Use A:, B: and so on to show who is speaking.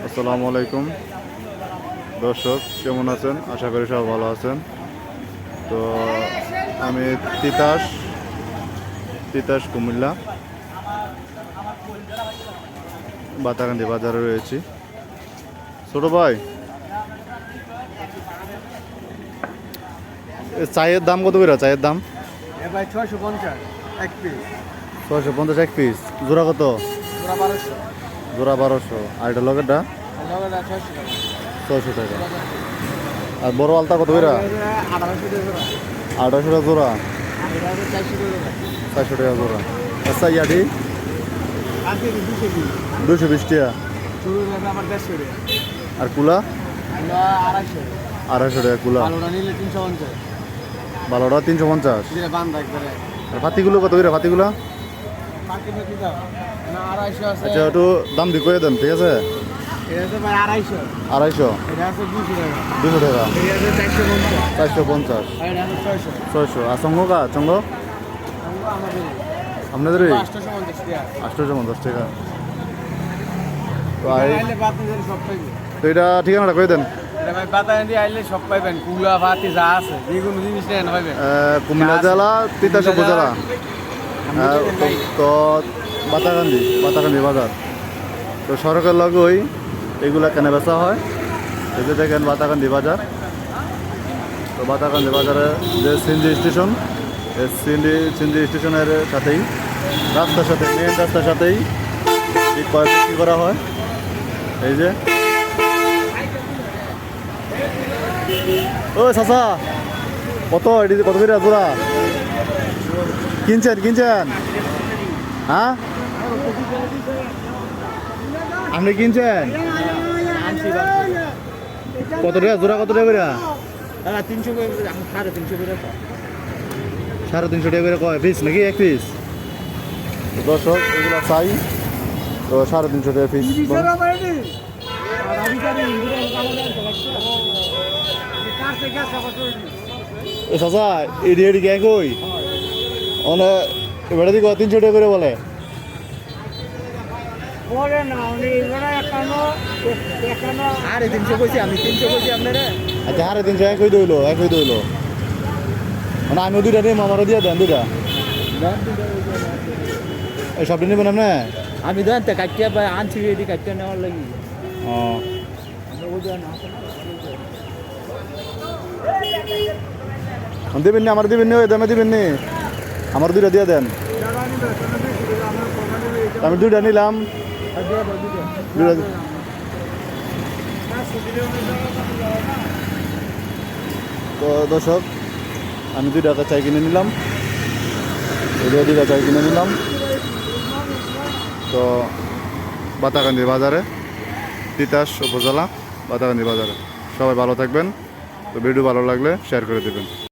A: আসসালামু আলাইকুম দর্শক, কেমন আছেন? আশা করি সব ভালো আছেন। তো আমি তিতাস তিতাস কুমিল্লা বাতাকান্দি বাজারে রয়েছি। ছোট ভাই, চায়ের দাম কত করে? চায়ের দাম
B: ভাই 650 এক পিস।
A: 650 এক পিস। জোড়া কত?
B: জোড়া 1200।
A: জোড়া 1200। আর এটা লগেরটা
B: লগেটা 600 টাকা।
A: 600 টাকা। আর বড় আলতা কত করে?
B: 1800 টাকা জোড়া।
A: 1800 টাকা জোড়া।
B: এটা হচ্ছে 400 টাকা জোড়া।
A: 400 টাকা জোড়া। আচ্ছা, ইয়াটি
B: আজকে 220।
A: 220 টাকা।
B: শুরু হবে আবার 150 টাকা।
A: আর কুলা
B: এগুলো 250 টাকা।
A: 250 টাকা কুলা।
B: ভালোটা নিলে 350।
A: ভালোটা 350।
B: এটা বান্ধা একবারে।
A: আর ফাতিগুলো কত করে? ফাতিগুলো
B: বাকি বাকি দাও না 250 আছে।
A: আচ্ছা, একটু দাম দিয়ে করে দেন, ঠিক আছে?
B: এটা তো ভাই 250।
A: 250।
B: এটা আছে 200 টাকা।
A: 200 টাকা।
B: এটা আছে 450।
A: 450।
B: আর এটা আছে 600।
A: 600। আর চঙ্গ কা চঙ্গ
B: আমাদের
A: আপনাদেরই
B: 850 টাকা।
A: 850 টাকা। তো
B: আইলে বাদ দিয়ে সব পাইবে।
A: তো এটা ঠিকানাটা করে দেন।
B: এটা ভাই বাতায়ন্দি আইলে সব পাইবেন, কুলা ভাতি যা আছে যে কোনো জিনিস নেন পাইবেন।
A: কুমিল্লা জেলা তিতাস উপজেলা। তো বাতাকান্দি বাজার। তো সড়কের লগেই এগুলা কেনা বেচা হয়। এই যে দেখেন বাতাকান্দি বাজার। তো বাতাকান্দি বাজারে যে সিএনজি স্টেশন, এই সিএনজি স্টেশনের সাথেই, রাস্তার সাথে, মেন রাস্তার সাথেই বিক্রি করা হয়। এই যে ও চাচা, কত এটি কত করে জোড়া কিনছেন? হ্যাঁ, আপনি কিনছেন কত টাকা জোড়া? কত টাকা করে?
B: 300 করে 350 করে।
A: 350 টাকা করে কয় পিস নাকি? এক পিস। দর্শক, এগুলো চাই তো 350 টাকা পিস। এ চাচা, এডি কে কই মানে এবারে দিকে 300 টাকা করে বলে।
B: আরে 300 কইছি আমি, 300 কইছি আপনারা।
A: আচ্ছা, 350 একই দইল মানে আমি দুইটা নিয়ে আমারও দিয়ে দেন দুইটা। এই সবটা নেবেন আপনি?
B: আমি দেন তো কাটিয়া ভাই আনছি, এদি কাটিয়া নেওয়ার লাগি।
A: ও দেবেন নি? আমার দিবেন নি? ওই দামে দিবেন নি? আমার দুইটা দিয়ে দেন। আমি দুইটা নিলাম। দুইটা তো দর্শক, আমি 2 টাকা চাই কিনে নিলাম। দুইটা চাই কিনে নিলাম। তো বাতাকান্দি বাজারে, তিতাস উপজেলা বাতাকান্দি বাজারে। সবাই ভালো থাকবেন। তো ভিডিও ভালো লাগলে শেয়ার করে দেবেন।